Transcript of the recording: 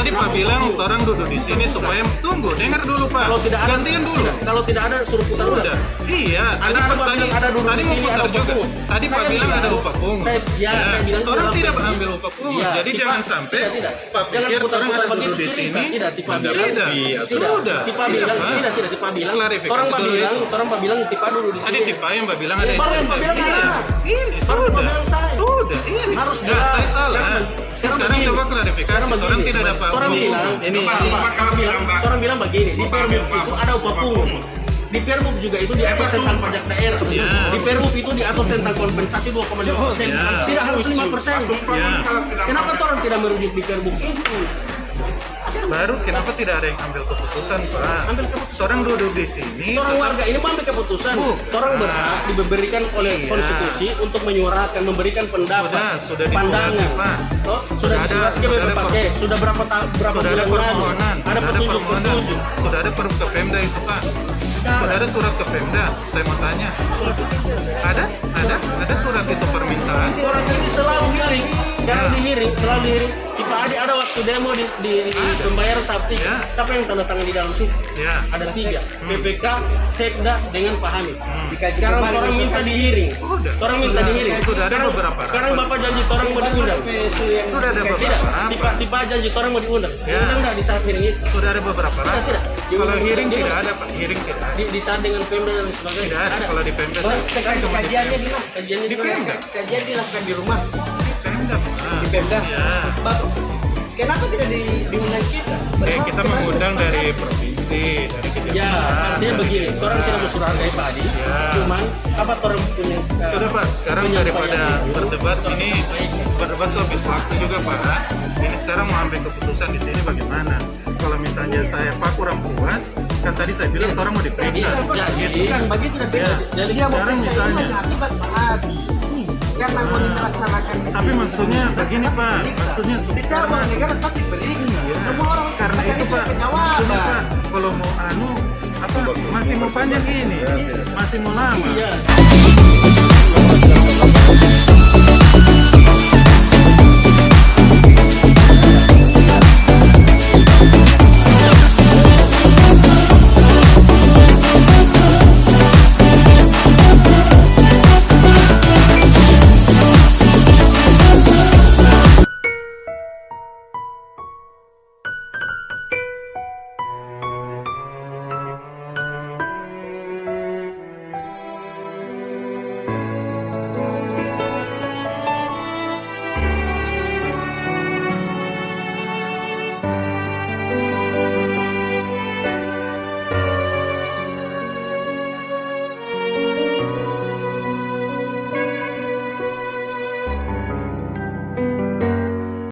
Tadi Pak bilang orang duduk di sini supaya tunggu, dengar dulu Pak. Kalau tidak ada, gantian dulu. Kalau tidak ada suruh putar ulang. Sudah. Iya, Anda ada duduk tadi di mau sini, putar ada juga. upah Tadi Pak bilang ada upah pungut. Saya bilang orang dalam tidak PP. ambil upah pungut. Iya, Jadi Tipa- jangan sampai tidak. Pak Jangan pikir orang putar-putar ada duduk begitu di cerita. sini. Tidak, Tipa bilang. Tidak. Tidak. Tipa bilang, Pak. tidak, Tipa bilang. Klarifikasi Orang Pak dulu bilang, itu. orang Pak bilang Tipa duduk di Tadi sini. Tipa yang Mbak bilang ada Baru yang Pak bilang Iya. ada. Ini Baru Pak sudah. bilang salah. Sudah. Ini Harus Nggak, jelas. saya salah. Sekarang begini. coba klarifikasi. Sekarang Orang begini. tidak dapat Orang upah bilang, pungut. ini orang bilang begini, di Perbup itu ada upah pungut. Di Perbup juga itu diatur tentang pajak daerah. Ya. Di Perbup itu diatur tentang kompensasi 2,5%. Ya. Tidak harus 5%. Ya. Kenapa orang tidak merujuk di Perbup itu? Baru kenapa tidak ada yang ambil keputusan Pak? Ambil keputusan. Seorang duduk di sini. Orang tetap- warga ini mau ambil keputusan. Orang berhak diberikan oleh Iya. konstitusi untuk menyuarakan, memberikan pendapat, Sudah pandangan. disurati, Pak. Oh, sudah Sudah ada- disurat ke sudah ada BPKP. Sudah berapa Sudah ada bulan lalu? permohonan, Ada sudah ada permohonan, petunjuk. sudah ada ke Pemda itu Pak. Sudah ada surat ke Pemda. Saya mau tanya. Ada surat itu permintaan. Surat ini selalu hearing. Sekarang di hearing, selalu di hearing. Tipa Adi ada waktu demo di pembayaran tahap 3. Ya. Siapa yang tanda tangan di dalam situ? Ya. Ada 3. BPK, Sekda dengan Pak Hamid. Dikaji Sekarang kembali, orang besok minta kaji. di hearing. Sudah. Orang minta di hearing. Sudah ada Sekarang- beberapa Sekarang rapat. Bapak janji orang mau diundang. Sudah ada Tidak, beberapa. tiba janji orang mau diundang. Ya. Diundang nggak di saat hearing itu? Sudah ada beberapa Tidak, rapat. tidak. Kalau hearing Di tidak mana? ada Pak. Hearing tidak ada. Di saat dengan Pemda dan sebagainya. Tidak ada. Kalau di Pemda. Kajiannya di mana? Kajiannya Di Pemda. Kajian dilakukan di rumah. Pemda Pak. Di Pemda. Ya. Bapak, kenapa tidak diundang kita? Kita mengundang dari provinsi, dari kejaksaan. Ya, artinya begini, orang tidak mensuragai Pak Adi, Ya. cuman apa orang punya Sudah Pak, sekarang daripada berdebat ini berdebat so habis waktu juga Pak. Ini sekarang mau ambil keputusan di sini bagaimana? Kalau misalnya saya Pak kurang puas, kan tadi saya bilang orang mau diperiksa. Jadi, Bukan begitu dan beda. Ya. jadi Dia mau Sekarang periksa misalnya. ini akibat Pak Adi. Karena mau dilaksanakan di Tapi sini. maksudnya begini Pak, maksudnya Bicara bahwa negara tetap diperiksa. Iya. Semua orang Karena itu Pak, maksudnya jawaban. Pak, kalau mau apa masih mau panjang ini, masih mau lama. iya.